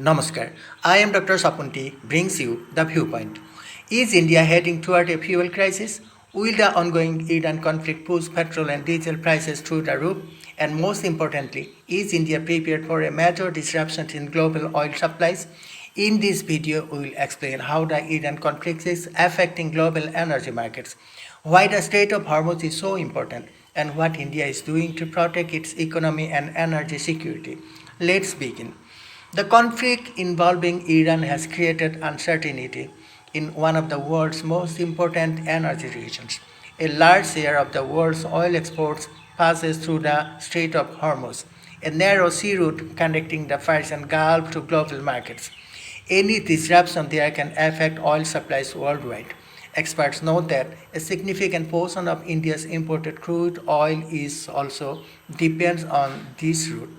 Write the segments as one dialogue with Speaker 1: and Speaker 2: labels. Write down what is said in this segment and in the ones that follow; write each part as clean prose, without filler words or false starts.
Speaker 1: Namaskar. I am Dr. Sapunti brings you the viewpoint. Is India heading toward a fuel crisis? Will the ongoing Iran conflict push petrol and diesel prices through the roof? And most importantly, is India prepared for a major disruption in global oil supplies? In this video, we will explain how the Iran conflict is affecting global energy markets, why the Strait of Hormuz is so important, and what India is doing to protect its economy and energy security. Let's begin. The conflict involving Iran has created uncertainty in one of the world's most important energy regions. A large share of the world's oil exports passes through the Strait of Hormuz, a narrow sea route connecting the Persian Gulf to global markets. Any disruption there can affect oil supplies worldwide. Experts note that a significant portion of India's imported crude oil is also depends on this route.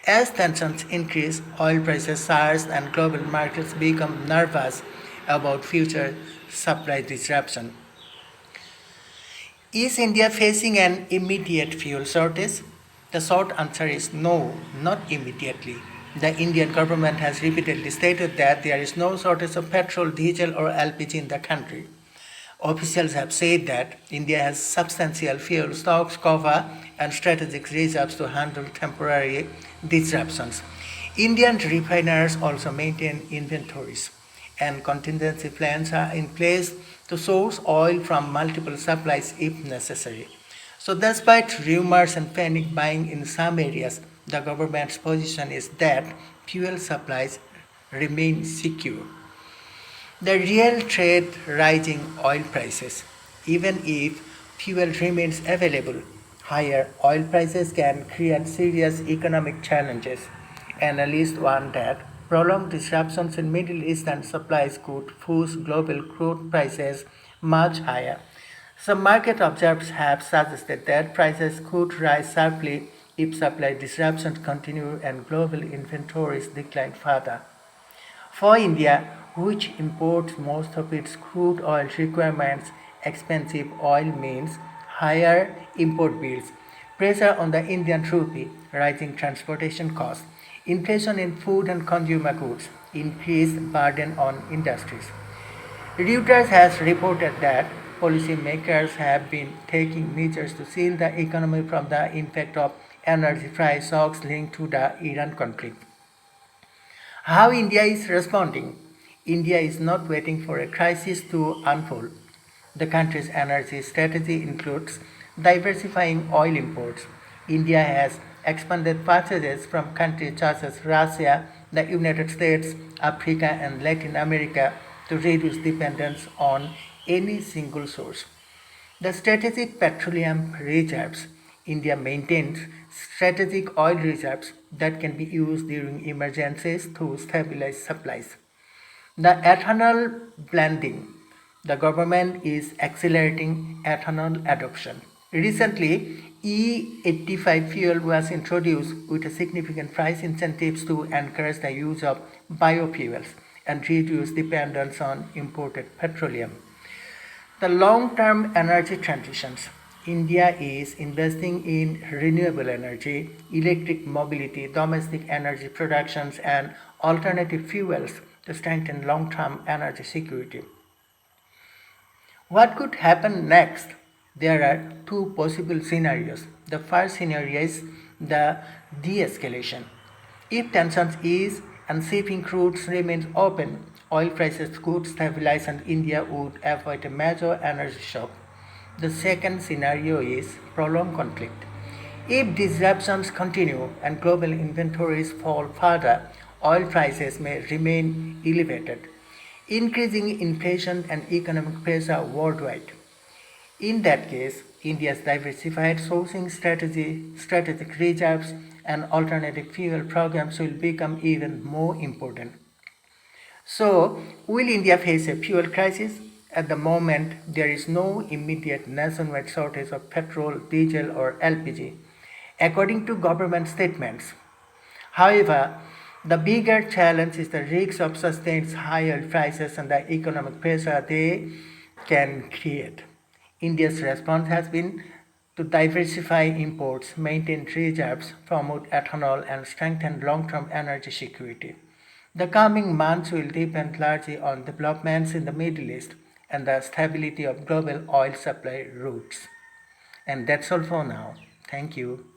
Speaker 1: As tensions increase, oil prices surge and global markets become nervous about future supply disruption. Is India facing an immediate fuel shortage? The short answer is no, not immediately. The Indian government has repeatedly stated that there is no shortage of petrol, diesel, or LPG in the country. Officials have said that India has substantial fuel stocks, cover, and strategic reserves to handle temporary disruptions. Indian refiners also maintain inventories, and contingency plans are in place to source oil from multiple supplies if necessary. So, despite rumors and panic buying in some areas, the government's position is that fuel supplies remain secure. The real threat rising oil prices. Even if fuel remains available, higher oil prices can create serious economic challenges. Analysts warn that prolonged disruptions in Middle Eastern supplies could push global crude prices much higher. Some market observers have suggested that prices could rise sharply if supply disruptions continue and global inventories decline further. For India, which imports most of its crude oil requirements, expensive oil means higher import bills, pressure on the Indian rupee, rising transportation costs, inflation in food and consumer goods, increased burden on industries. Reuters has reported that policymakers have been taking measures to shield the economy from the impact of energy price shocks linked to the Iran conflict. How India is responding? India is not waiting for a crisis to unfold. The country's energy strategy includes diversifying oil imports. India has expanded purchases from countries such as Russia, the United States, Africa, and Latin America to reduce dependence on any single source. The strategic petroleum reserves. India maintains strategic oil reserves that can be used during emergencies to stabilize supplies. The ethanol blending. The government is accelerating ethanol adoption. Recently, E85 fuel was introduced with a significant price incentives to encourage the use of biofuels and reduce dependence on imported petroleum. The long-term energy transitions. India is investing in renewable energy, electric mobility, domestic energy productions, and alternative fuels to strengthen long-term energy security. What could happen next? There are two possible scenarios. The first scenario is the de-escalation. If tensions ease and shipping routes remain open, oil prices could stabilize and India would avoid a major energy shock. The second scenario is prolonged conflict. If disruptions continue and global inventories fall further, oil prices may remain elevated, increasing inflation and economic pressure worldwide. In that case, India's diversified sourcing strategy, strategic reserves, and alternative fuel programs will become even more important. So, will India face a fuel crisis? At the moment, there is no immediate nationwide shortage of petrol, diesel, or LPG, according to government statements. However, the bigger challenge is the risk of sustained high oil prices and the economic pressure they can create. India's response has been to diversify imports, maintain reserves, promote ethanol, and strengthen long term energy security. The coming months will depend largely on developments in the Middle East and the stability of global oil supply routes. And that's all for now. Thank you.